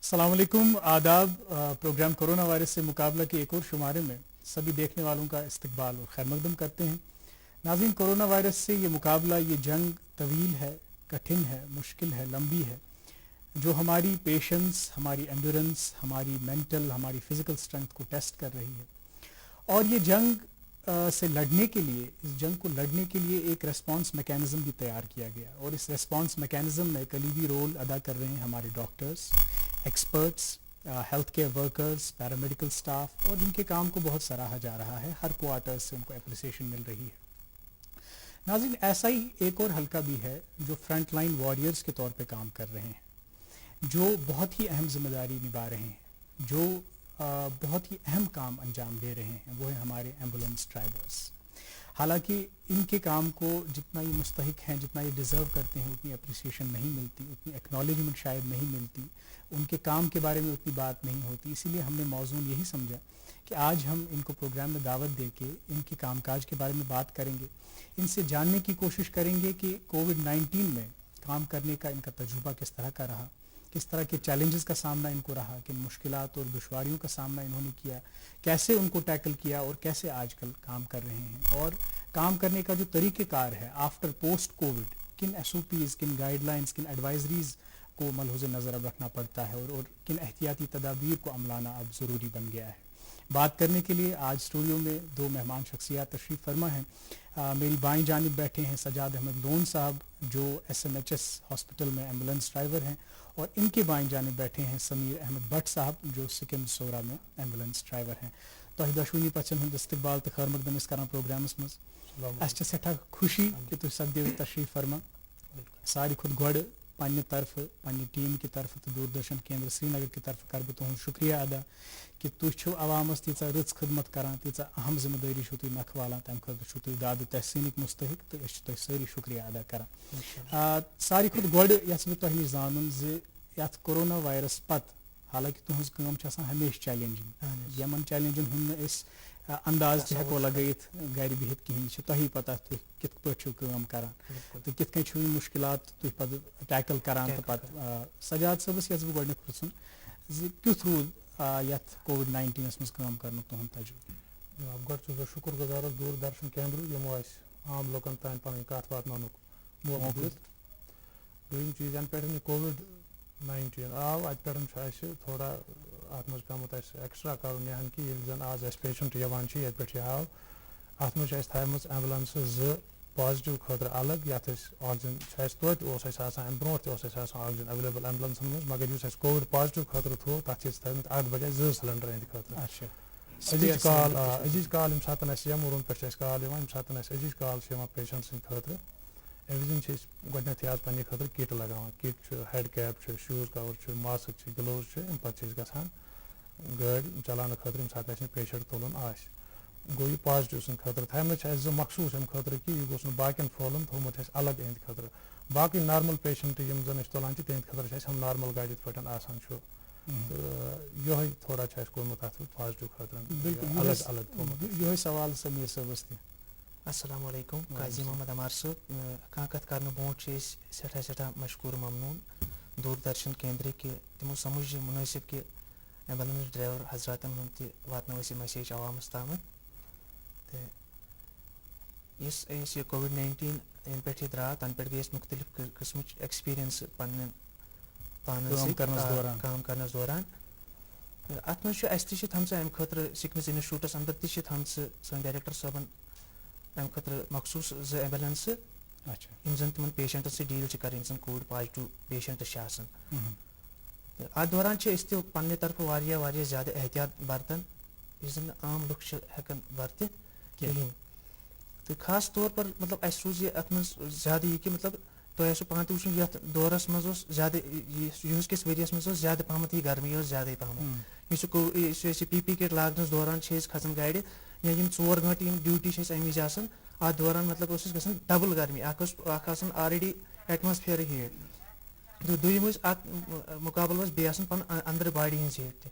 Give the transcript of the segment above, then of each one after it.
अस्सलाम वालेकुम आदाब। प्रोग्राम कोरोना वायरस से मुकाबला के एक और शुमारे में सभी देखने वालों का इस्तकबाल और खैर मकदम करते हैं। नाज़रीन, कोरोना वायरस से ये मुकाबला, ये जंग तवील है, कठिन है, मुश्किल है, लंबी है, जो हमारी पेशेंस, हमारी एंड्योरेंस, हमारी मेंटल, हमारी फ़िज़िकल स्ट्रेंथ को टेस्ट कर रही है। और ये जंग से लड़ने के लिए, इस जंग को लड़ने के लिए एक रेस्पॉन्स मैकेनिज़्म भी तैयार किया गया और इस रेस्पॉन्स मैकेनिज़्म में कलीदी रोल अदा कर रहे हैं हमारे doctors, experts, health care workers, paramedical staff, और जिनके काम को बहुत सराहा जा रहा है। हर क्वार्टर से उनको अप्रिसिएशन मिल रही है। नाज़रीन, ऐसा ही एक और हल्का भी है जो फ्रंट लाइन वॉरियर्स के तौर पे काम कर रहे हैं, जो बहुत ही अहम जिम्मेदारी निभा रहे हैं, जो बहुत ही अहम काम अंजाम दे रहे हैं। वो है हमारे एम्बुलेंस ड्राइवर्स। हालांकि इनके काम को जितना ये मुस्तहिक हैं, जितना ये डिज़र्व करते हैं, उतनी अप्रिसिएशन नहीं मिलती, उतनी एक्नॉलेजमेंट शायद नहीं मिलती, उनके काम के बारे में उतनी बात नहीं होती। इसीलिए हमने मौजून यही समझा कि आज हम इनको प्रोग्राम में दावत दे के इनके कामकाज के बारे में बात करेंगे, इनसे जानने की कोशिश करेंगे कि कोविड-19 में काम करने का इनका तजुर्बा किस तरह का रहा, किस तरह के चैलेंजेस का सामना इनको रहा, किन मुश्किलात और दुश्वारियों का सामना इन्होंने किया, कैसे उनको टैकल किया और कैसे आजकल काम कर रहे हैं, और काम करने का जो तरीक़ेकार है आफ्टर पोस्ट कोविड, किन एसओपीज़, किन गाइडलाइंस, किन एडवाइजरीज़ को मलहूज़ नज़र अब रखना पड़ता है, और किन एहतियाती तदाबीर को अमलाना अब ज़रूरी बन गया है। बात करने के लिए आज स्टूडियो में दो मेहमान शख्सियात तशरीफ़ फरमा हैं। मेरी बाईं जानिब बैठे हैं सजाद अहमद लोन साहब, जो SMHS हॉस्पिटल में एम्बुलेंस ड्राइवर हैं, और इनके बाईं जानिब बैठे हैं समीर अहमद भट्ट साहब, जो सिकिम सोरा में एम्बुलेंस ड्राइवर हैं। तो दशवनी पचन हूँ इस्तकबाल तो खैर मकदम इस करान प्रोग्रामस मज अस सठा खुशी कि तुम सपदेव तशरीफ़ फरमा। सारी खुद गड पन्ने तरफ, पन्ने टीम की तरफ तो दूरदर्शन केंद्र श्रीनगर की तरफ कर बह तुहद शुक्रिया अदा कि तुम अवामस तीचा रच खदमत करान, तीचा अहम जिम्मेदारी तुम नख वालान, तम खतर तुम दाद तहसीनिक मुस्तहिक, तो तुम सारी शुक्रिया अदा करान। सारी खुद गड यस बह तुह नश जानन ज कोरोना वायरस पत, हालांकि तुहज काम हमेशा चैलेंजिंग, यमन चैलेंजन हुंद अंदाज हेको लगत गर बिहित कहीं, तुही पता तुम कित पे काम करान, तो कित मुश्किलात तुम पे टैकल करान। तो पे सजाद सबस यस बह गड पृछन क्युथ रूद यथ कोविड-19 मज काम कर तुहद तजुर्बे। गड बह शुक्र गुजार दूरदर्शन केंद्र यमो आम लोकन तान पन कत वातन मौका दित। दोम चीज अन पे कोविड-19 आव अत पे थोड़ा अत मज पेमुत एक्स्ट्रा कर कि जन आज पेशेंट यवान ये पे आव अत मज थमज एम्बुलेंस ज पॉजिटिव खतर अलग, ये ऑक्सीजन तोत ब्रो ऑक्सीजन अवेलेबल एम्बुलेंस मज, मगर इस कोविड पॉजिटिव खतर थो तथ थमित अत बजाय 2 सिलेंडर अहद खतर। अजिज काल यम सात यम रूम पे काल यम सात अजिज काल पेशेंट सद खतर अमिन गडनथ पे खतर किट लगान, kit head cap, shoes cover, mask, gloves, अम पे गसान गाड़ी चलान खतर यम सात पेशेंट तुलन आस। गो यह पॉजिटिव सद खतर थमत जो मखसूस अम खतर कि यह गोस बाकिन फहलन, थोमुत अलग अहद खतर। बाकी नार्मल पेशेंट यम जन तुलान तहद खतर हम नार्मल गाड़ी पे आसान। तो यही थोड़ा कोमुत पॉजिटिव खतर अलग अलग यही सवाल समीर सबस थे। अस्सलाम वालेकुम, काजी मोहम्मद अमार साहब कत कर ब्रोट सठा सठा मशकूर ममनून दूरदर्शन केंद्र के तमो समझ मुनासिब कि एम्बुलेंस ड्राइवर हजरातन हूँ वातन मैसेज आवामस ताम। तो इस कोविड-19 इन पे द्रा तन पे गई मुख्तलिफ किस्म एक्सपीरियंस पन्न काम करनस दौरान। अत मज अम खतर सिकमस इंस्टीट्यूटस अंदर तम सन डायरेक्टर साहबन अम खतर मखसूस 2 एम्बुलेंस इन जन तिमन पेशेंट से डील कर जन कोविड पॉजिटिव पेशेंट अत दौरान पे तरफ वारिया ज़्यादा एहतियात बरतन जन आम लुक हेकन बरत कहें। तो खास तौर पर मतलब अस रोज अत ज़्यादा यह कि मतलब तुम पान वो ये दौरस मज ज़्यादा यहस किस वरियस मज ज़्यादा पहमत यह गर्मी ज़्यादा पहमत इस PPE किट लागनस दौरान खसान गाड़ या 4 घंटे ड्यूटी अम वज अत दौरान मतलब डबल गर्मी ऑलरेडी एटमॉस्फेयर हीट। तो दुम मुकाबल बे पन अंदर बॉडी हज हीट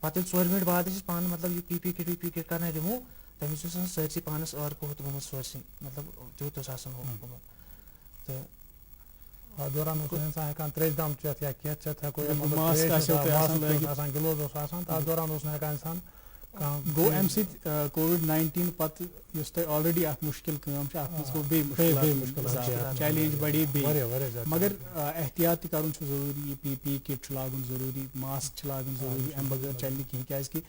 पे 4 मिनट बाद पान मतलब यह PPE किट कर रिमूव तमिस सरसी पानस अर्क होत गो सरसी मतलब तूत हो। तो اتھ دوران اوس نہٕ اِنسان ہٮ۪کان تریش دام چٮ۪تھ یا کینٛہہ چٮ۪تھ ہٮ۪کو یا بالکل، مطلب ماسک تریش آسیو تۄہہِ آسان لٲگِتھ. آسان گِلوز اوس آسان تتھ دوران اوس نہٕ ہٮ۪کان اِنسان کانٛہہ گوٚو اَمہِ سۭتۍ کووِڈ-19 پتہٕ یُس تۄہہِ آلریڈی اکھ مُشکِل کٲم چھِ اتھ منٛز گوٚو بیٚیہِ مُشکِلات چیلینج بڑے بیٚیہِ واریاہ واریاہ زیادٕ مگر احتیاط تہِ کرُن چھُ ضروٗری یہِ پی پی کِٹ چھُ لاگُن ضروٗری ماسک چھِ لاگُن ضروٗری اَمہِ بغٲر چلہِ نہٕ کِہیٖنۍ کیازِ کہِ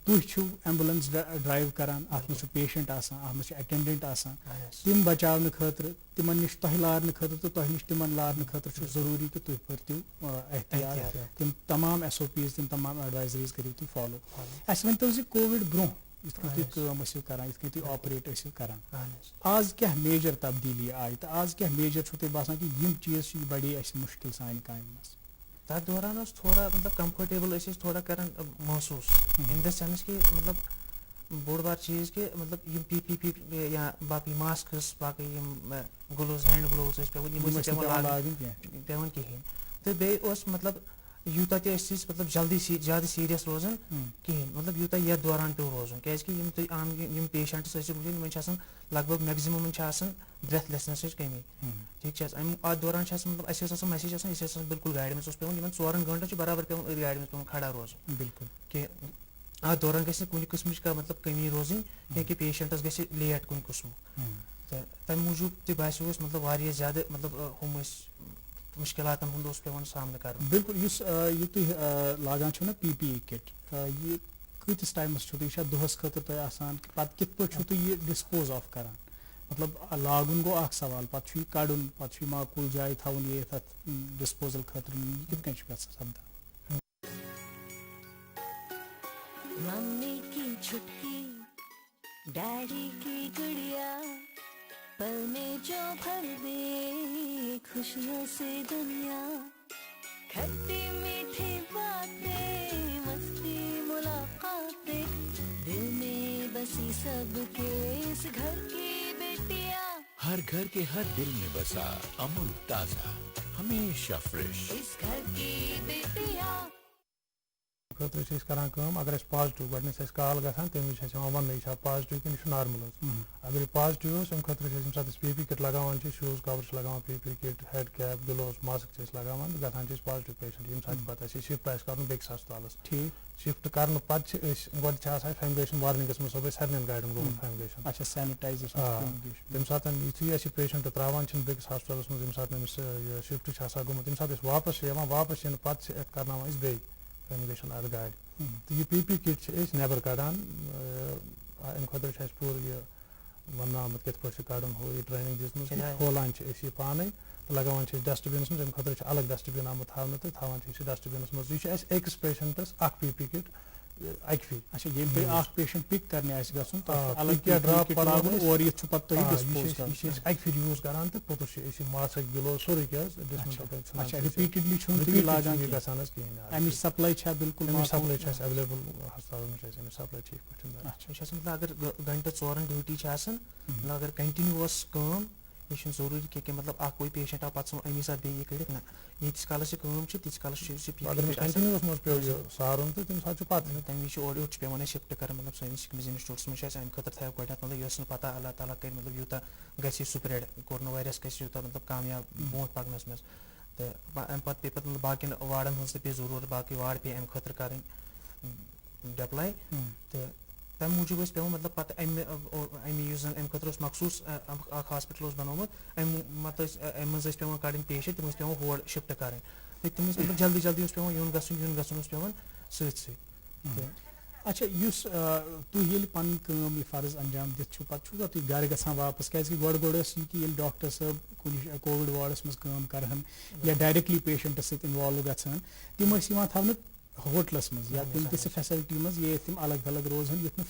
تُہۍ چھِو ایمبولینس ڈرایو کران اتھ منٛز چھُ پیشنٹ آسان اتھ منٛز چھُ اٹینڈنٹ آسان تِم بچاونہٕ خٲطرٕ تِمن نِش تۄہہِ لارنہٕ خٲطرٕ تہٕ تۄہہِ نِش تِمن لارنہٕ خٲطرٕ چھُ ضروٗری کہِ تُہۍ کٔرتو احتیاط تِم تمام SOPs تِم تمام ایڈوایزریٖز کٔرِو تُہۍ فالو اَسہِ ؤنۍتو زِ کووِڈ برونٛہہ یِتھ کٔنۍ تُہۍ کٲم ٲسِو کران یِتھ کٔنۍ تُہۍ آپریٹ ٲسِو کران آز کیٛاہ میجر تبدیٖلی آیہِ تہٕ آز کیٛاہ میجر چھُو تۄہہِ باسان کہِ یِم چیٖز چھِ یہِ بڑے اَسہِ مُشکِل سانہِ کامہِ منٛز تتھ دوران اوس تھوڑا مطلب کمفٲٹیبل ٲسۍ أسۍ تھوڑا کران محسوٗس اِن د سینس کہِ مطلب بوٚڑ بار چیٖز کہِ مطلب یِم پی یا باقٕے ماسکٕس باقٕے یِم گٕلوز ہینڈ گٕلوز ٲسۍ پیٚوان یِم ٲسۍ پیٚوان لاگٕنۍ پیٚوان کِہینۍ تہٕ بیٚیہِ اوس مطلب یوٗتاہ تہِ أسۍ ٲسۍ مطلب جلدی زیادٕ سیٖریس روزان کِہینۍ مطلب یوٗتاہ یتھ دوران پیٚو روزُن کیازِ کہِ یِم تُہۍ عام یِم پیشنٹٕس ٲسِو وٕچھان یِمن چھِ آسان لگ بگ میکزِممن چھِ آسان برٛیتھ لیسنسٕچ کمی ٹھیٖک چھِ حظ اتھ دوران چھِ آسان مطلب اَسہِ ٲس آسان میسیج آسان أسۍ ٲسۍ آسان بِلکُل گاڑِ منٛز اوس پیٚوان یِمن 4 گٲنٛٹن چھُ برابر پیٚوان أتھۍ گاڑِ منٛز پیٚوان کھڑا روزُن بِلکُل کہِ اتھ دوران گژھِ نہٕ کُنہِ قٕسمٕچ کانٛہہ مطلب کمی روزٕنۍ کیٚنٛہہ کہِ پیشنٹس گژھِ لیٹ کُنہِ قٕسمُک تہٕ تمہِ موٗجوٗب تہِ باسیو اَسہِ مطلب واریاہ زیادٕ مطلب ہُم ٲسۍ مُشکِلاتن ہُنٛد اوس پیٚوان سامنہٕ کرُن بِلکُل یُس یہِ تُہۍ لاگان چھِو نا PPE کِٹ یہِ کۭتِس ٹایمس چھُو تُہۍ یہِ چھا دۄہس خٲطرٕ تۄہہِ آسان پتہٕ کِتھ پٲٹھۍ چھُو تُہۍ یہِ ڈِسپوز آف کران مطلب لاگُن گوٚو اکھ سوال پتہٕ چھُ یہِ کڑُن پتہٕ چھُ یہِ معقوٗل جایہِ تھاوُن یہِ تتھ ڈِسپوزل خٲطرٕ یہِ کِتھ کٔنۍ چھُ گژھان سپدان मम्मी की छुटकी डैडी की गुड़िया पल में जो भर दे खुशियों से दुनिया खट्टी मीठी बातें मस्ती मुलाकातें दिल में बसी सबके इस घर की बेटियां हर घर के हर दिल में बसा अमूल ताजा हमेशा फ्रेश इस घर की बेटियां خٲطرٕ چھِ أسۍ کران کٲم اگر اَسہِ پازٹِو گۄڈٕنیتھ چھِ اَسہِ کال گژھان تَمہِ وِزِ چھِ اَسہِ یِوان وننہٕ یہِ چھا پازٹِو کِنہٕ یہِ چھُ نارمل حظ اگر یہِ پازٹِو اوس اَمہِ خٲطرٕ چھِ أسۍ ییٚمہِ ساتہٕ أسۍ PPE کِٹ لگاوان چھِ شوٗز کور چھِ لگاوان PPE kit head cap gloves mask چھِ أسۍ لگاوان گژھان چھِ أسۍ پازٹِو پیشنٹ ییٚمہِ ساتہٕ پتہٕ اَسہِ شِفٹ آسہِ کرُن بیٚکِس ہسپتالس ٹھیٖک شِفٹ کرنہٕ پتہٕ چھِ أسۍ گۄڈٕ چھِ آسان فیمگیشن وارنِنگس منٛز سۄ گژھِ سارنٕے گاڑٮ۪ن گوٚمُت فیمگیشن اچھا سینِٹایزیشن تَمہِ ساتہٕ یِتھُے أسۍ یہِ پیشنٹ تراوان چھِنہٕ بیٚکِس ہسپتالس منٛز ییٚمہِ ساتہٕ أمِس یہِ شِفٹ چھُ آسان گوٚمُت تَمہِ ساتہٕ أسۍ واپس چھِ یِوان واپس یِنہٕ پتہٕ چھِ اَتھ کرناوان أسۍ بیٚیہِ فیمگیشن اَتھ گاڑِ تہٕ یہِ PPE کِٹ چھِ أسۍ نٮ۪بر کڑان اَمہِ خٲطرٕ چھُ اَسہِ پوٗرٕ یہِ وننہٕ آمُت کِتھ پٲٹھۍ چھُ کڑُن ہُہ یہِ ٹرینِنگ دِژمٕژ کھولان چھِ أسۍ یہِ پانے تہٕ لگاوان چھِ أسۍ ڈسٹبِنس منٛز اَمہِ خٲطرٕ چھُ الگ ڈسٹبِن آمُت تھاونہٕ تہٕ تھاوان چھِ أسۍ یہِ ڈسٹبِنس منٛز یہِ چھُ اَسہِ أکِس پیشنٹس اکھ PPE کِٹ اَکہِ پھِرِ اچھا ییٚلہِ تۄہہِ اکھ پیشنٹ پِک کرنہِ آسہِ گژھُن الگ کیٚنٛہہ ڈراپ لاگُن اورٕ یِتھ چھُ پتہٕ تۄہہِ ڈِسپوز یہِ چھِ أسۍ اَکہِ پھِرِ یوٗز کران تہٕ پوٚتُس چھِ أسۍ یہِ ماسک گِلوز سورُے کیٚنٛہہ اچھا رِپیٖٹِڈلی چھُنہٕ تُہۍ یہِ لاگان گژھان حظ کِہینۍ اَمِچ سپلاے چھا بِلکُل اَمِچ سپلاے چھِ اَسہِ ایویلیبٕل ہسپتالن منٛز چھِ اَسہِ اَمِچ سپلاے ٹھیٖک پٲٹھۍ یہِ چھِ آسان مطلب اگر گنٹہٕ 4 ڈیوٹی چھِ آسان مطلب اگر کنٹِنیوٗوس کٲم یہِ چھُنہٕ ضروٗری کیٚنٛہہ کہِ مطلب اکھ پیشنٹ آو پتہٕ ژھٕنو اَمی ساتہٕ بیٚیہِ یہِ کٔڑِتھ نہ ییٖتِس کالس یہِ کٲم چھِ تیٖتِس کالس چھُ اگر أمِس کنٹِنیوٗوس منٛز پیٚو یہِ سارُن تہٕ تَمہِ ساتہٕ چھُ پتہٕ تَمہِ وِزِ چھُ اورٕ یورٕ چھُ پیٚوان اَسہِ شِفٹ کران مطلب سٲنِس اِنسٹِچوٗٹس منٛز چھُ اَسہِ اَمہِ خٲطرٕ تھایو گۄڈٕنیتھ مطلب یہِ ٲس نہٕ پتہ اللہ تعالیٰ کرِ مطلب یوٗتاہ گژھِ یہِ سُپریڈ کورونا وایرس گژھِ یوٗتاہ مطلب کامیاب برونٛٹھ پکنس منٛز تہٕ اَمہِ پتہٕ پیٚیہِ پتہٕ مطلب باقین وارڈن ہٕنٛز تہِ پیٚیہِ ضروٗرت باقٕے وارڈ پیٚیہِ اَمہِ خٲطرٕ کرٕنۍ ڈیپلاے تہٕ تَمہِ موٗجوٗب ٲسۍ پیٚوان مطلب پتہٕ اَمہِ یُس زن اَمہِ خٲطرٕ اوس مخصوٗص اکھ ہاسپِٹل اوس بنومُت اَمہِ منٛز ٲسۍ پیٚوان کڑٕنۍ پیشنٹ تِم ٲسۍ پیٚوان ہور شِفٹ کرٕنۍ تہٕ تِم ٲسۍ مطلب جلدی جلدی اوس پیٚوان یُن گژھُن اوس پیٚوان سۭتۍ سۭتۍ اچھا یُس تُہۍ ییٚلہِ پنٕنۍ کٲم یہِ فرض انجام دِتھ چھُو پتہٕ چھُوا تُہۍ گرٕ گژھان واپس کیازِ کہِ گۄڈٕ ٲس یہِ کہِ ییٚلہِ ڈاکٹر صٲب کُنہِ کووِڈ وارڈس منٛز کٲم کرہن یا ڈایریکٹلی پیشنٹس سۭتۍ اِنوالو گژھان تِم ٲسۍ یِوان تھاونہٕ ہوٹلس منٛز یا کُنہِ تہِ فیسلٹی منٛز ییٚتہِ تِم الگ تھلگ روزہن یُتھ نہٕ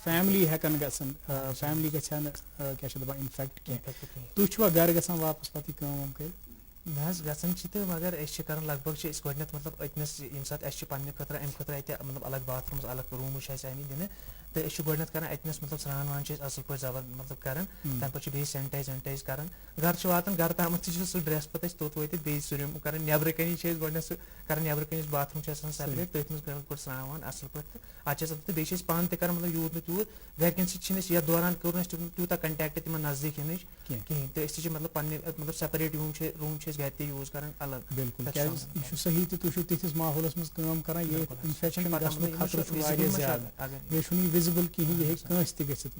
فیملی ہٮ۪کن گژھن فیملی گژھِ ہا نہٕ کیاہ چھِ دپان اِنفیکٹ کینٛہہ تُہۍ چھِوا گرٕ گژھان واپس پتہٕ یہِ کٲم کٔرِتھ نہ حظ گژھان چھِ تہٕ مگر أسۍ چھِ کران لگ بگ چھِ أسۍ گۄڈٕنیتھ مطلب أتنس ییٚمہِ ساتہٕ اَسہِ چھِ پننہِ خٲطرٕ اَمہِ خٲطرٕ اَتہِ مطلب الگ باتھ روٗمٕز الگ روٗمٕز چھِ اَسہِ آمٕتۍ دِنہٕ तो अस गोडनथ करन अतनस मतलब स्नान वान छ असल पे जबर मतलब करन तम पे बे सैनिटाइज करन घर छ वातन घर ताम सह ड्रेस पे तोत वत बे सुरम करन नेबर कनी छ गोडनथ करन नेबर कनी बाथरूम छ आसान सेपरेट तथ मज करन स्नान वान असल पे आज तो बे पान ते कर मतलब यूत न तूत गरकन सह ये दौरान कर तूत कंटेक्ट तिम नजदीक इन कहें तो अस मतलब पन्ने मतलब सेपरेट रूम घर ते यूज करन अलग बिल्कुल यह सही तो तुम तिथिस माहौलस मज काम करन ये इन्फेक्शन गसन खतरा ज्यादा ये विजिबल कहीं यह कंस त गसित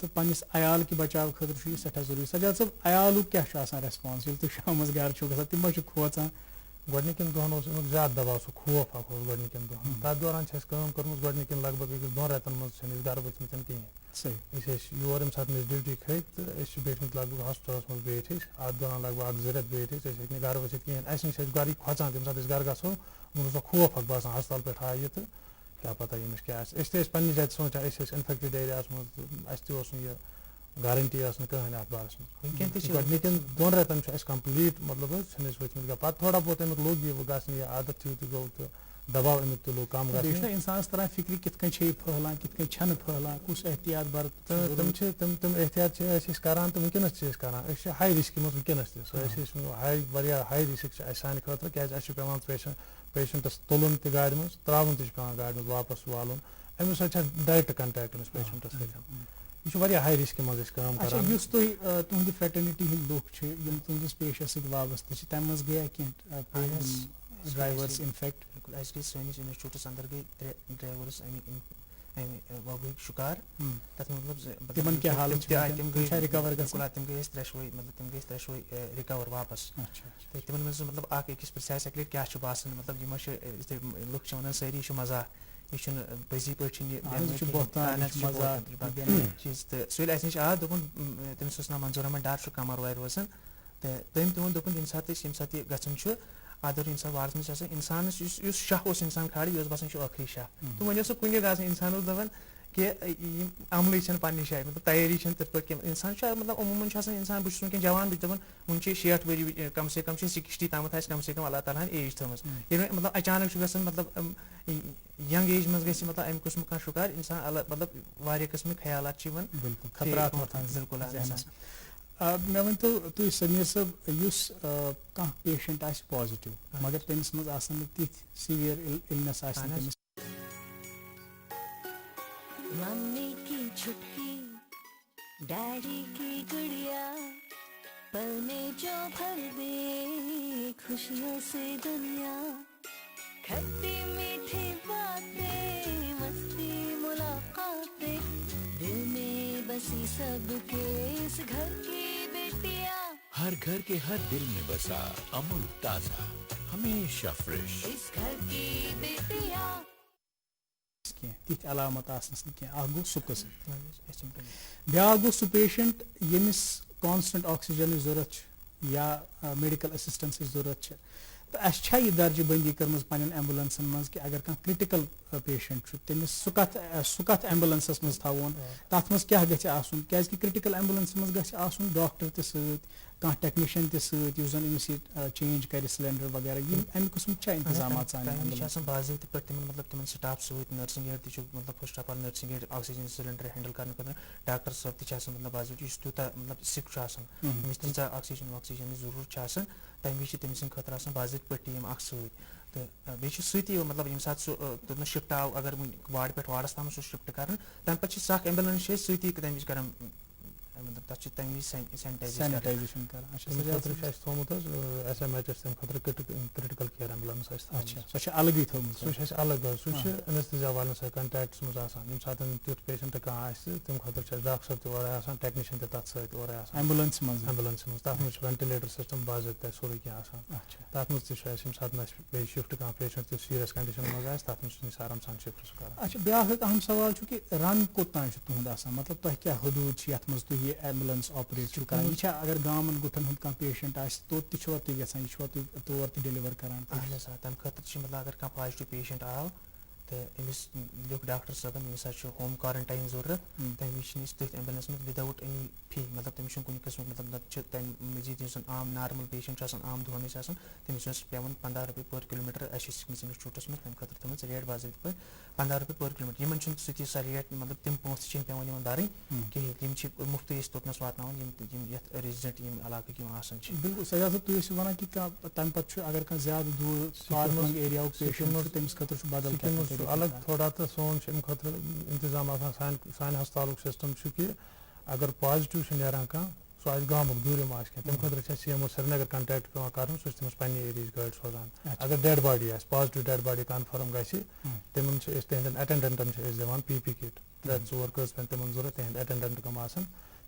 तो पन्निस अयाल कि बचाव खतर सठा जरूरी सजाद सब अयालू क्या रेस्पॉन्स तुम शामस घर गसान तम खोचान गोडनिकन दोहन अमुक ज्यादा दबाव सह खौफ अख गोडनिकन दोहन तथ दौरान कर्म गोडनिकन लगभग 2 रेतन मज घर वचमत कहें सही योर यम सात ड्यूटी खत तो बेठमत लगभग हॉस्पिटल्स मज बिहित अत दौरान लगभग 2 रेत बिहित हे घर वचित कहें अस नश घर खोचान तम सात घर गो मुझे खौफ अख बसान हस्पताल पे आये तो क्या पता यमिस क्या पे जात सोचान इन्फेक्टेड एरियास मज यह गारंटी कहें अत बारस मज गोडनिकन 2 रेतन कंप्लीट मतलब वचमत पे थोड़ा बहुत अमुक लोग यह गसन यह आदत थी गो तो दबाव अमुक तो लोग कम गए इंसान तरह फिक्र कित फहलान कित फहलान कुछ एहतियात बर तम एहतियात करान तो वनकस करान हाई रिस्क मज वनकस हाई हाई रिस्क सान खतर क्या पे पेशेंटस तुलन त गाड़ मज त्रावन पे गाड़ मज वापस वालन अमि सह डायरेक्ट कंटेक्ट अमिस पेशेंटस सह यह हाई रिस्क मज काम करान तुहद फ्रेटर्निटी हिंद लोग तुहदस पेशस सत वाबस्त तम मज गया कह ड्राइवर्स इन्फेक्ट अस गई सैनिस इंस्टीट्यूटस अंदर गई 3 ड्राइवर्स वबुक शिकार तथ मतलब तिमन क्या हालत तिम गई रिकवर तिम गई त्रेशवे मतलब तिम गई त्रेशवे रिकवर वापस तो तिमन मज मतलब अकिस पे एक्लेट क्या बासान मतलब यम लुक वन सारी मजाक यह पजी पे चीज तो सह अस नश आ दोपन तमिस नाम मंजूर अहमद डार कमर वार रोजान तो तम तुन दोपन यम सात गसन आदर इंसान वार्स में इंसान शाह इंसान खाड़ी यह बसान आखरी शाह तो वो सह कुन ग इंसान दपान कि अमल पे शाह मतलब तैयारी तथ पे इंसान मतलब अमूमन इंसान बहुत वह जवान बहुत दपान वन 60 वरी कम से कम 60 ताम कम से कम अल्लाह ताला एज थम मतलब अचानक मतलब यंग एज मज ग मतलब अमि किस्म कह शिकार इंसान मतलब वारिया किस्म ख्यालात बिल्कुल मे वन तो तुम समीर सब कह पेशेंट पॉजिटिव मगर तमिस मज तिथ सीवियर इलनेस मम्मी की छुटकी डैडी की गुड़िया पल में जो भर दे खुशियों से दुनिया खट्टी मीठी बातें मस्ती मुलाकातें दिल में बसी सबके इस घर की बेटियां हर घर के हर दिल में बसा अमूल ताजा हमेशा फ्रेश इस घर की बेटियां तिथ अलामत गो सह कस्म ब्या गो सह पेशेंट यमिस कांस्टेंट ऑक्सीजन जरूरत या मेडिकल असिस्टेंस जरूरत तो अस यह दर्ज बंदी कर्म पन एम्बुलेंसन मज कि अगर कह क्रिटिकल पेशेंट तमिस सह कत एम्बुलेंसस मज थवन तथ मज क्या क्या क्रिटिकल एम्बुलेंस मज ग डॉक्टर तह टेक्नीशियन तन अमिस चेंज कर सिलेंडर वगैरह अमि किस्म इंतजाम बाज़ाब्त पे मतलब तिम स्टाफ सत नर्सिंग एड मतलब first of all nursing aid oxygen cylinder handle करने डॉक्टर साहब तह मतलब बाज़ाब्त तूता मतलब सिक तमिस तीजा ऑक्सीजन जरूरत तम वि तमिस खतर बाज़ाब्त पे टीम तो बी मतलब यम सात सह शिफ्ट आव अगर वार्ड पे वार्डस तम शिफ्ट कर तम पे सख एम्बुलेंस सती तम वि कर मतलब तथ तम सैनिटाइजेशन थोमुत SMHS तम खतर क्रिटिकल केयर एम्बुलेंस सह अलग सह अलग सह एनेस्थीसिया वालन सह कंटेक्ट्स मज यम सात तुथ पेशेंट कह तम खतर डॉक्टर साहब तोरे टेक्नीशियन तथ सर एम्बुलेंस मज तथ मज वेंटिलेटर सिस्टम बाज़ाब्त सोरे कह तथ मज यम सात पे शिफ्ट कह पेशेंट तो सीरियस कंडीशन मज तथ मज आराम सान शिफ्ट कर अच्छा ब्या अहम सवाल कि रन कोतान तुहद मतलब तुह क्या हदूद यथ मज तुह ये एम्बुलेंस ऑपरेट कर अगर गामन गुठन हूं पेशेंट तोत तुवा तुम तौर डिलीवर करान तम खतर मतलब अगर कह पॉजिटिव पेशेंट आव अमिस लिख डॉक्टर साहबन अमिस होम क्वारंटाइन जरूरत तम तथ एम्बुलेंस में विदाउट एनी फी मतलब तमिस कुछ किस्म मतलब तम मजीद आम नॉर्मल पेशेंट आम दोहन तमिस पेवन 15 रुपये पर किलोमीटर अमिस चूटस में तम खतर तम रेट बाजित पे 15 रुपये पर किलोमीटर इन सह रेट मतलब तम पोस पेवन दारें कहें मुफ्त तोतनस वातान रेजिडेंट इलाक बिल्कुल सजाद साहब तुम वन कि तम पे अगर कह ज्यादा दूर फारफंग एरिया पेशेंट तमिस खतर बदल अलग थोड़ा तो सोन खतर इंतजाम सान हस्पताल सिस्टम कि अगर पॉजिटिव नेरान कह सह गामुक दूरम तम खतर CMO श्रीनगर कंटेक्ट पे कर सह तमिस पे एरिया गाड़ी सोजान अगर dead body positive dead body confirm गमन तिहद अटेंडेंटन दिवान PP किट 3-4 कस पे तमन जरूरत तिहद अटेंडेंट कम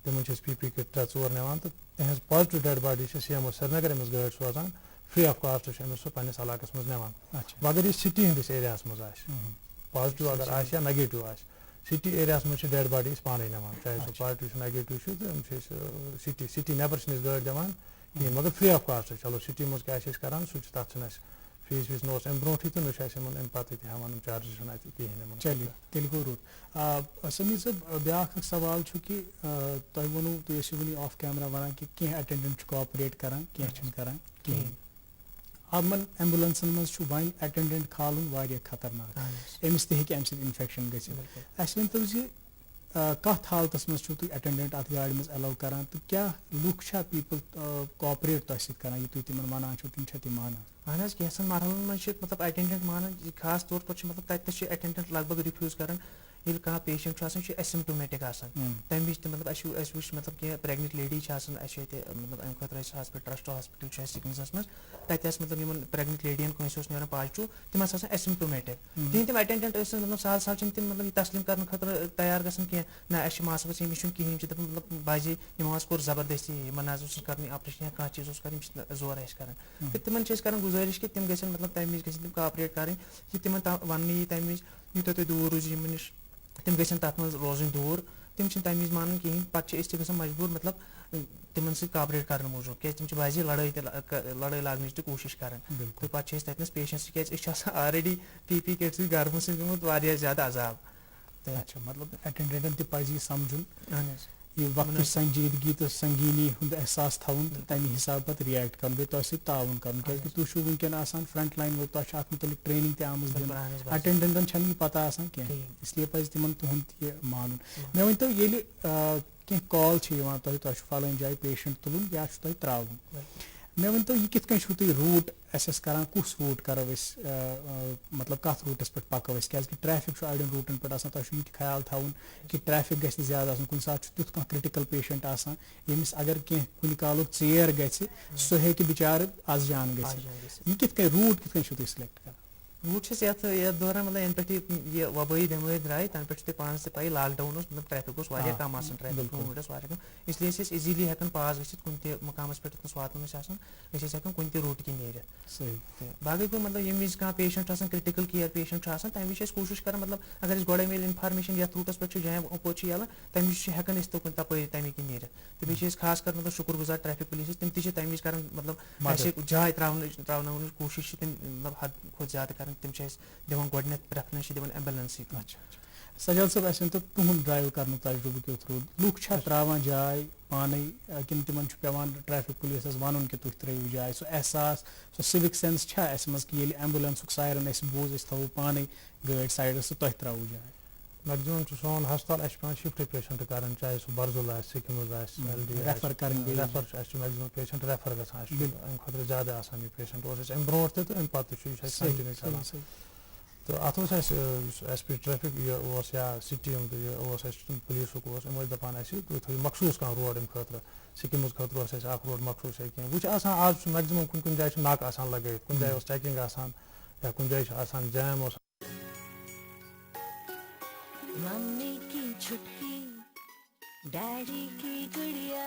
तमन PP किट 3-4 निवान तो तिहज positive dead body CMO Srinagar अमिस गाड़ी सोजान फ्री ऑफ कॉस्ट सह पन्निस इलाकस मज निवान अगर यह सिटी हंदिस एरिया मज पॉजिटिव अगर या नेगेटिव सिटी एरिया मज डेड बॉडी पाने निवान चाहे सह पॉजिटिव नेगेटिव तो सिटी नबर गाड़ी दिवान कहें मगर फ्री ऑफ कॉस्ट चलो सिटी मज क्या करान सह तथ फीस वीस नोस अम ब्रोह तो न पे हेवान चार्जेस कहें चलिए तेल गो रूट समीर साहब ब्या सवाल कि तुम वो तुम ऑफ कैमरा वन कि कह अटेंडेंट कोऑपरेट करान कहें अमन एम्बुलेंसन मज वन अटेंडेंट खालुन वारिया खतरनाक अमिस तक इन्फेक्शन गो तो कत हालत मज तुम अटेंडेंट अत गाड़ी मज अलाउ करान तो क्या लुक पीपल कोऑपरेट तुम सत करान यह तुम वनान तिम माना अहन कैसन मरहलन मज मतलब अटेंडेंट माना खास तौर पर मतलब तत अटेंडेंट लगभग रिफ्यूज करान ये कह पेशेंट एसिम्टोमेटिक तम विज मतलब वो मतलब कह प्रेगनेंट लेडी मतलब अम खतर हॉस्पिटल ट्रस्ट हॉस्पिटल सिकमस मज तत मतलब प्रेगनेंट लेडियन कंस ना पॉजिटिव तम एसिम्टोमेटिक कहीं तम अटेंडेंट मतलब सहल सहल तम मतलब तस्लीम कर खतर तैयार गए ना मास वस अमिस कहें मतलब बाजे यमो कोर जबरदस्ती इन कर ऑपरेशन कह चीज कर जोर कर तो तिमन कर गुजारिश कि तम गन मतलब तम विज गम कोऑपरेट करें कि तिमन वन यी तम विज यूत तुम दूर रूज यम नश तम गन तथ मज रोजन दूर तम तम विज मान कहें पे तक मजबूर मतलब तिमन सह कोऑपरेट करने मूजूब क्या तम बाजे लड़ाई लागन कोशिश कर तो पे तथनस पेशेंट्स क्या ऑलरेडी PP किट सह गर्म समुत ज्यादा अजाब अच्छा मतलब अटेंडेंटन तज समझुन यह वक्त संजीदगी तो संगीनी हूं एहसास थवन तो तमे हिसाब पे रिएक्ट कर बे ताउन कर तुम वनकन फ्रंट लाइन वो अत मुतलिक ट्रेनिंग तमज दिन अटेंडेंटन यह पता कह इसलिए पज तिमन तुहद यह मानुन मे वन तो ये कह कॉल तुम फलान जाए पेशेंट तुलन या तुम त्रावन मे वन तो यह कित तुम रूट असेस करान कुस रूट करो मतलब कत रूटस पे पको क्या ट्रैफिक अड़न रूटन पे तुम यह ख्याल थवन कि ट्रैफिक गि ज्यादा कुछ सात तुथ कह क्रिटिकल पेशेंट यमिस अगर कह कुन काल चेर ग सह हे बिचार आज जान गि कित रूट कित तुम सिलेक्ट कर रूट ये दौरान मतलब इन पे यह वबाई बेमारी द्राय तन पे पान से पी लॉकडाउन मतलब ट्रैफिक कम ट्रैफिक मूवमेंट कम इसलिए इजीली हेकान पास गि कुन मकाम पे वातन कुन रूट कि नीर बाकी गो मतलब यम विज कह पेशेंट क्रिटिकल केयर पेशेंट तम विज कोशिश कर मतलब अगर गोड़े मिल इन्फॉर्मेशन ये रूटस पे जैम अपोच यल तम विज हेकान तुम तपरी तमी कि नीर तो बे खास कर मतलब शुक्र गुजार ट्रैफिक पुलिस तम तम विज कर मतलब जाय त्रावन कोशिश मतलब हद खुद ज्यादा कर तम दिवान गोडनेथ प्रेफरेंस दिवान एम्बुलेंस सजाद साहब अस तो तुहद ड्राइव कर तजुर्बे क्यों रूद लुक त्रावान जाय पाने कि तिमन पेवान ट्रैफिक पुलिस वन कि तुम त्रो जाय सो एहसास सो सिविक सेंस मज कि एम्बुलेंस सायरन बोज थो पाने गाड़ी साइडस तुम त्रो जाय मैक्सिमम सोन हस्पताल पे शिफ्ट पेशेंट कर चाहे सह बरजुल सिकमज रेफर कर मैक्सिमम पेशेंट रेफर गम खतर ज्यादा पेशेंट अम ब्रो तो अम कंटिन्यू कर तो अत SP ट्रैफिक यह या सिटी पुलिस दपान तुम थो मखसूस कह रोड अम खतर सिकमज खतर रोड मखसूस कह वो आज मैक्सिमम कुन जाए नाक लगे कुन जाए चेकिंग या कुन जाए जैम मम्मी की छुटकी डैडी की गुड़िया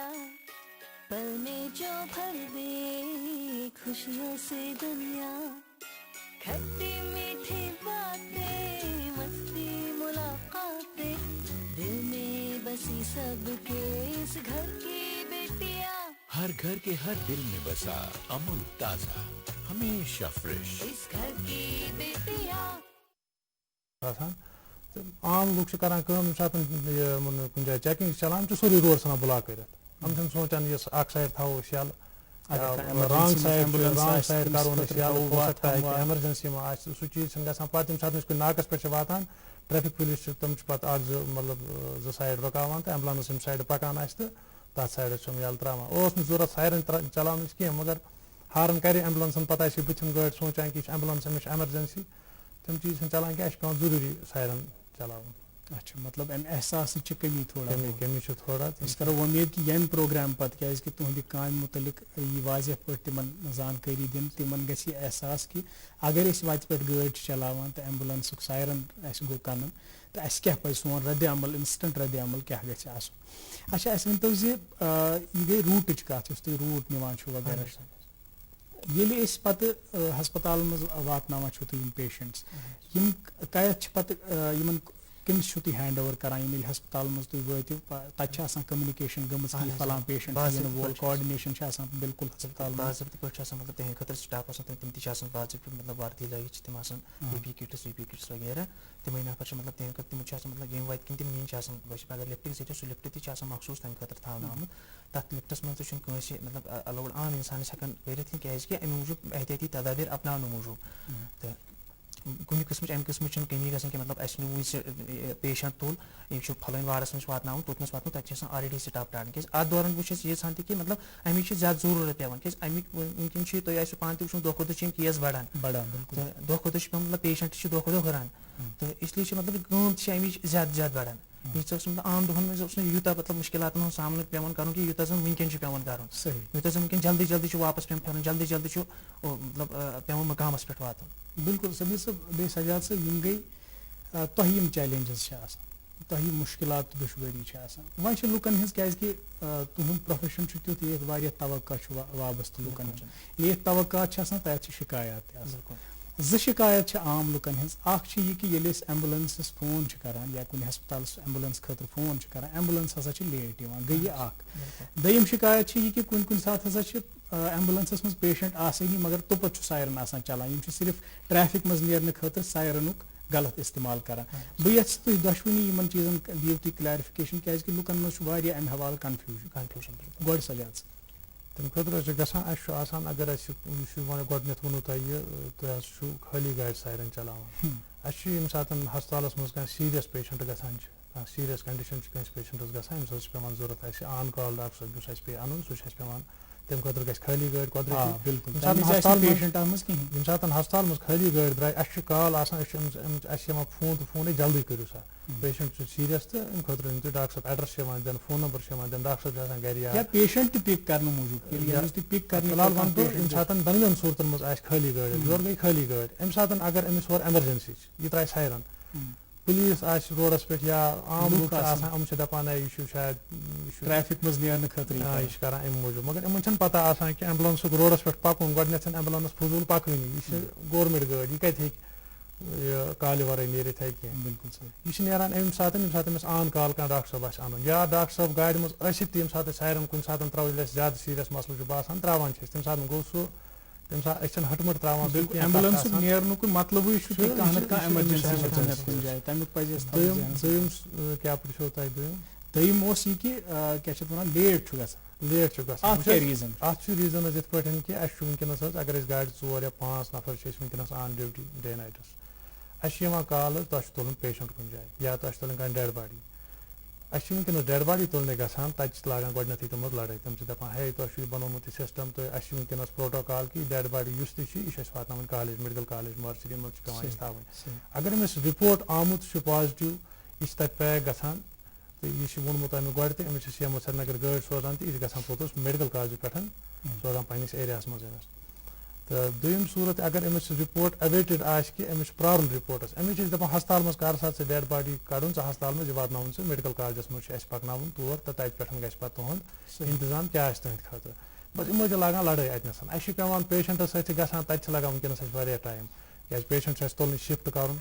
पल में जो भर दे खुशियों से दुनिया खट्टी मीठी बातें मस्ती मुलाकातें दिल में बसी सबके इस घर की बेटियां हर घर के हर दिल में बसा अमूल ताजा हमेशा फ्रेश इस घर की बेटियां आसान तो आम लोग करान कम कुछ जाए चेकिंग चलान सोरी रोड सान ब्लॉक कर सोचान ये साइड थो यल रॉन्ग साइड करो हो सकता है कि एमरजेंसी में सह चीज गसान पे सात नाकस पे वातान ट्रैफिक पुलिस तम पे मतलब 2 साइड रुकावान तो एम्बुलेंस साइड पकान तो तथ साइड यल त्रावान जरूरत सायरन चलान कह मगर हार्न करे एम्बुलेंसन पता बुथिम गाड़ी सोचान कि एम्बुलेंस अमिश एमरजेंसी तम चीज चलान क्या पे जरूरी सायरन चलान अच्छा मतलब अम एहसास कमी थोड़ा कमी थोड़ा अस करो उम्मीद कि यम प्रोग्राम पे क्या तुहद काम मुतलिक यह वाजह पे तिमन जानकारी दिन तिमन गि एहसास कि अगर वत पे गाड़ी चलावान तो एम्बुलेंस सायरन गो कन तो अस क्या पे सोन रद्द अमल इंस्टेंट रद्द अमल क्या गि अच्छा अस वनो यह गई रूटच कत तुम रूट निवान वगैरह ये पे हस्पताल मज वातनावान तुम पेशेंट्स यम कत पे कमिस तुम हैंड ओवर करान हस्पताल मज तुम वो तथा कम्युनिकेशन गमज कि फलां पेशेंट वो कोऑर्डिनेशन बिल्कुल हस्पताल बाज़ाब्त पे मतलब तहद खतर स्टाफ तम बाज़ाब्त मतलब वर्दी लगित तम पी किट्स वी पी किट्स वगैरह तमें नफर मतलब तहद तम मतलब ये वत कन नीन अगर लिफ्ट सी सह लिफ्ट तक मखसूस तम खतर थवन आमुत तथ लिफ्टस मज मतलब अलाउड आम इंसान हेकान कर क्या अमे मूजूब एहतियाती तदाबीर अपनाने मूजूब तो कुछ किस्म अमि किस्म कमी ग मतलब अस नी पेशेंट तुल यह फलान वार्डस नश वात तोतनस वात तक ऑलरेडी स्टाफ प्रान क्या अत दौरान वो यीजान कि मतलब अमिक ज्यादा जरूरत पेवान क्या अमिक वनकन तुम पान वो दो खुद केस बढ़ान तो दो खुद मतलब पेशेंट दो खुद हुरान तो इसलिए मतलब कम अमिच ज्यादा बढ़ान यह मतलब आम दोहन में यूता मतलब मुश्किलात सामन पेवान कर कि यूता जन वनकन पेवान कर यूता जन वनकन जल्दी जल्दी वापस पे फिर जल्दी जल्दी मतलब पेवान मकामस पे वात बिल्कुल समीर साहब बे सजाद साहब यम गई तह चैलेंजेस तह मुश्किलात दुश्वारी वन लुकन हज क्या तुहद प्रोफेशन तुथ ये तवक्का वाबस्त लुकन ये तवक्का तथ शिकायत शिकायत आम लुकन हज यह कि ये एम्बुलेंस फोन करान या कुछ हस्पताल एम्बुलेंस खतर फोन करान एम्बुलेंस हसा लेट गई दयम शिकायत यह कि कुन सात हसा एम्बुलेंस मज पेशेंट आसानी मगर तुप सायरन आसान चलान सिर्फ ट्रैफिक मज नेरने खतर सायरनुक गलत इस्तेमाल करान बह यस तुम दशवनी इन चीजन दिव तुम क्लैरिफिकेशन क्या लुकन मज अमे हवाल कन्फ्यूजन गोड सजाद तम खुद गसान अगर वो वनो तुम खाली गाड़ी सायरन चलान यम सात हस्पताल मज कह सीरियस पेशेंट गसान सीरियस कंडीशन पेशेंटस गसान पे जरूरत ऑन कॉल डॉक्टर साहब पे अन सह पे तम खुद ग खाली गाड़ी कुदरती हस्पताल मज खाली गाड़ी द्राय कॉल फोन तो फोन जल्दी करो सा पेशेंट सीरियस तो अम खुद डॉक्टर साहब एड्रेस दिन फोन नंबर दिन डॉक्टर साहब गर पेशेंट पिक कर मूजूब पिक फिलहाल वन तो इन सात दोनों सूरतन मज खाली गाड़ी योर गई खाली गाड़ी अम सात अगर अमिस और एमरजेंसी यह त्राय सायरन पुलिस रोडस पे या आम लोग दपान यह शायद ट्रैफिक मज नेरने खतर यह कर अम मूजूब मगर इन पता कि एम्बुलेंस रोडस पे पकुन गो एम्बुलेंस फजूल पकनी यह गवर्नमेंट गाड़ी यह कत कॉल वर नीरित बिल्कुल यह नान अम सात अमिस ऑन कॉल कर डॉक्टर साहब आन या डॉक्टर साहब गाड़ी मज तम सात सायरन कुछ सात त्रो ज्यादा सीरियस मसल बासान त्रावान तम सात गो सह तम सात हटमट त्रावान एम्बुलेंस नेरनुक मतलब क्या पो तुम दयम यह कि क्या लेट लेट रीजन रीजन ये पे कि वनकस अगर गाड़ी 4 या 5 नफर वनकस ऑन ड्यूटी डे नाइटस कॉल तुम तुलन पेशेंट कुछ जाए या तुम कह डेड बॉडी वनकस डेड बॉडी तुलने गसान तक लागान गोडनथी तम लड़ाई तम दपान हे तुम बनोमुत सिस्टम तो वनकस प्रोटोकॉल कि डेड बॉडी यह वातान कॉलेज मेडिकल कॉलेज मर्चरी मज पे थी अगर अमिस रिपोर्ट आमुत पॉजिटिव यह तक पैक गसान तो यह वोनमुत अमे गो तो अमिस श्रीनगर गाड़ी सोजान तो यह गसान पोतुस मेडिकल कॉलेज पे सोजान पन्निस एरिया मज तो दोम सूरत अगर अमिस रिपोर्ट अवेटेड कि अमिस प्राब्लम रिपोर्टस अमिस दपान हस्पताल मज कर सा डेड बॉडी कड़न हस्पताल मज वातान मेडिकल कॉलेजस मज पकन तौर तो तत पे गि तुंद इंतजाम क्या तुंद खतर बस इमो लागान लड़ाई अतनस पे पेशेंटस सत गसान तत लगान वनकस टाइम क्या पेशेंट तुलन शिफ्ट कर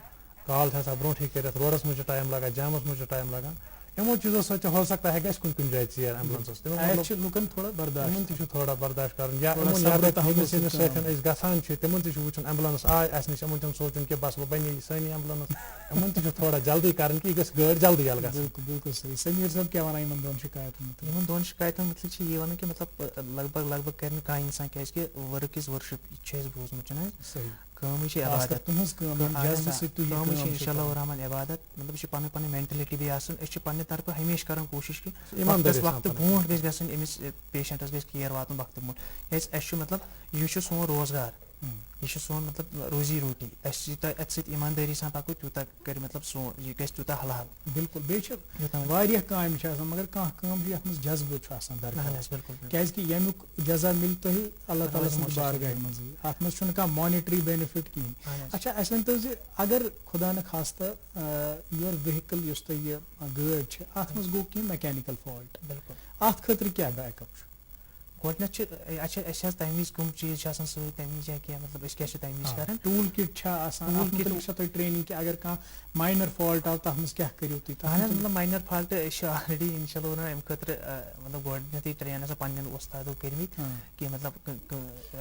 कॉल ब्रोह कर रोडस मज टाइम लगान जामस मज टाइम लगान यमो चीजों सो हो सकता है कुन कुन जाए चीर एम्बुलेंस आयत छ लुकन थोड़ा बर्दाश्त तिमन ति थोड़ा बर्दाश्त करन या थोड़ा यमन सब्र याद तहम्मुल हमस से सतन इस गसान छ तिमन ति वुचन एम्बुलेंस आय अस निश यमन सोचन के बस बनी सनी एम्बुलेंस यमन ति थोड़ा जल्दी करन कि गस गाड़ी जल्दी यल गस बिल्कुल बिल्कुल सही समीर साहब क्या वना यमन दोन शिकायतों में यमन दोन शिकायतों मतलब छ ये वन कि मतलब लगभग कर का इंसान क्या वर्क इज वर्शिप बोजमुत सही काम ही खासकर इबादत तुहस काम जज्ब से तु काम ही इंशाल्लाह रहमान इबादत मतलब छ पन पन मेंटलिटी भी आसन एस छ पन्ने तरफ हमेशा करन कोशिश कि ईमानदारी वक्त ब्रोंठ गस गसन एमिस पेशेंटस गस केयर वातन वक्त ब्रोंठ एस छ मतलब ये छ सोन रोजगार ये छ सोन मतलब रोजी रोटी एस यूत ईमानदारी सान पको तूत कर मतलब सोन ये गस तूत हलाल बिल्कुल बे छ वारिया काम छ आसान मगर काह काम छ यथमस जज्ब छ आसान दरकार बिल्कुल क्याज कि यमुक जजा मिल तो ही अल्लाह ताला सं बारगाह मज आत्मस छन का मॉनेटरी बेनिफिट की अच्छा अस वन तो अगर खुदा न खास्ता योर व्हीकल युस तो ये गाड़ छ आत्मस गो कि मैकेनिकल फॉल्ट बिल्कुल आत खतर क्या बैकअप छ गोडनच अच्छा तमीज कम चीज तमीज क्या मतलब तमीज कर टूल किट छ आसान टूल किट छ तो ट्रेनिंग कि अगर का माइनर फॉल्ट आव तहमस क्या करियो ती मतलब माइनर फॉल्ट ऑलरेडी इंशाल्लाह अम खतर मतलब गोडनथी ट्रेन पन्न उस्तादों कर्मित कि मतलब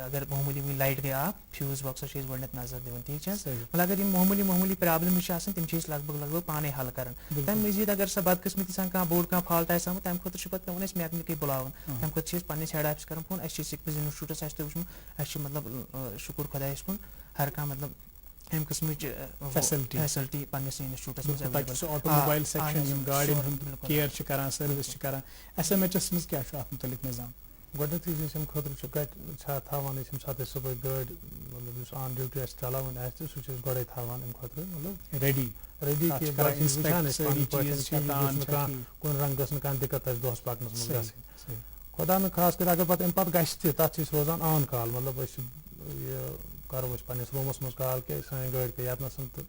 अगर मामूली लाइट गई आप फ्यूज बॉक्स गोडनथ नजर दिवन ठीक है मतलब अगर मामूली प्रॉब्लम लगभग लगभग पाने हल कर तम मजीद अगर सह बदकिस्मती सान कह बोर्ड कह फॉल्ट आम तम खुद पे पे मैकेनिक बुलावन तम खुद पे हेड ऑफिस कर फोन सिक्स इंस्टीट्यूटस वो मतलब शुक्र खुदायस कुन हर कह मतलब अम किस्म फैसिलिटी पन्नस इंस्टीट्यूटस ऑटोमोबाइल सेक्शन यम गाड़ियों हंद केयर छ करान सर्विस छ करान एसएमएचएस मस क्या छ अत मुतलिक निजाम गोडनथी हम खतर छ थावान हम साथ सुबह गाड़ी मतलब उस ऑन ड्यूटी अस चलावन आसे सु छ गोडे थावान हम खतर मतलब रेडी के बाद इंस्पेक्शन सारी चीज कोन रंग गसन का दिक्कत अस दोस पाकनस मन गस खुदा न खास कर अगर पत अम पत गस तथ रोजान ऑन कॉल मतलब ये करो पन्नस रूमस मज कॉल के सान गाड़ी पे यात नसन तो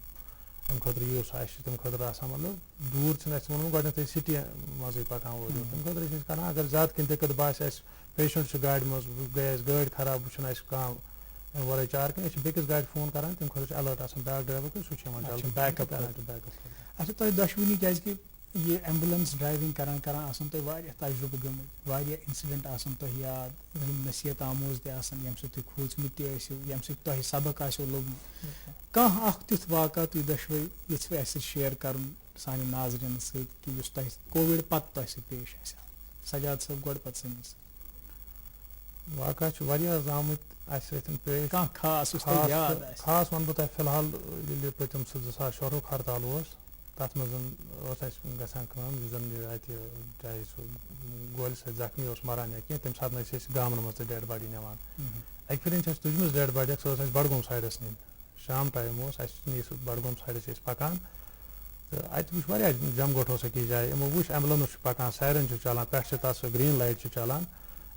अम खतर यूस तम खतर मतलब दूर वो गोडनथ सिटी मजे पकान वो तम खतर कर अगर ज्यादा कह दिक्कत बास पेशेंट गाड़ी मज गए गाड़ी खराब वो कह वर चार कह बेकिस गाड़ी फोन करान तम खतर अलर्ट बैक ड्राइवर तो सह बैकअप अच्छा तो दशवनी क्या ये एम्बुलेंस ड्राइविंग करान करान आसन तो वारिया तजुर्बे गमत वारिया इंसिडेंट आसन तो याद नसीहत आमोज ते आसन यम से खोजमत यम से तो सबक आसो लोगमुत कह अख तिथ वाक़ा तुम दशवे यु अस शेयर कर सान नाजरन सत कि कोविड पत तो पेश सजाद साहब गोड पत समिस वाक़ा आमुत पेश खास खास वन बह फिलहाल पतम 2014 हड़ताल तथ मज गसान चाहे सह गोल सत जख्मी मरान या कह तम सात गामन मज डेड बॉडी नवान अक फिर तुजम डेड बॉडी सह बडगोम साइडस नीन शाम टाइम नी सह बडगोम साइडस पकान तो अत वो जमगोट की जाए यमो वो एम्बुलेंस पकान सायरन चलान पे तथ ग्रीन लाइट चलान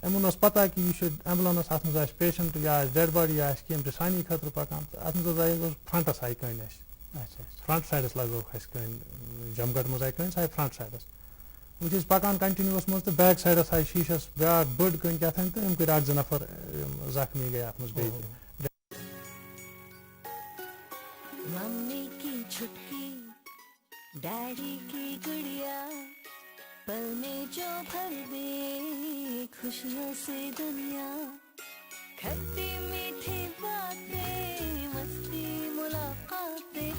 यमन पता कि यह एम्बुलेंस अत मज पेशेंट या डेड बॉडी या कम सानी खतर पकान अत मज आए फ्रंटस आई कन फ्रंट साइडस लगो कन जमगढ़ मज आई कन सह फ्रंट साइडस वो पकान कंटिन्यूस मज तो बैक साइडस आई शीशस ब्या बड़ कन क्या तो अम कर 8 नफर जख्मी गए अत मज मम्मी की छुटकी डैडी की गुड़िया पल में जो भर दे खुशियों से दुनिया खट्टी मीठी बातें मस्ती मुलाकातें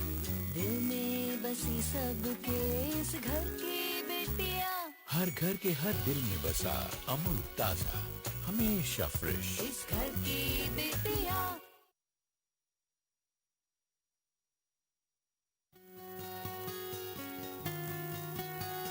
दिल में बसी सबके इस घर की बेटियां हर घर के हर दिल में बसा अमूल ताजा हमेशा फ्रेश इस घर की बेटियां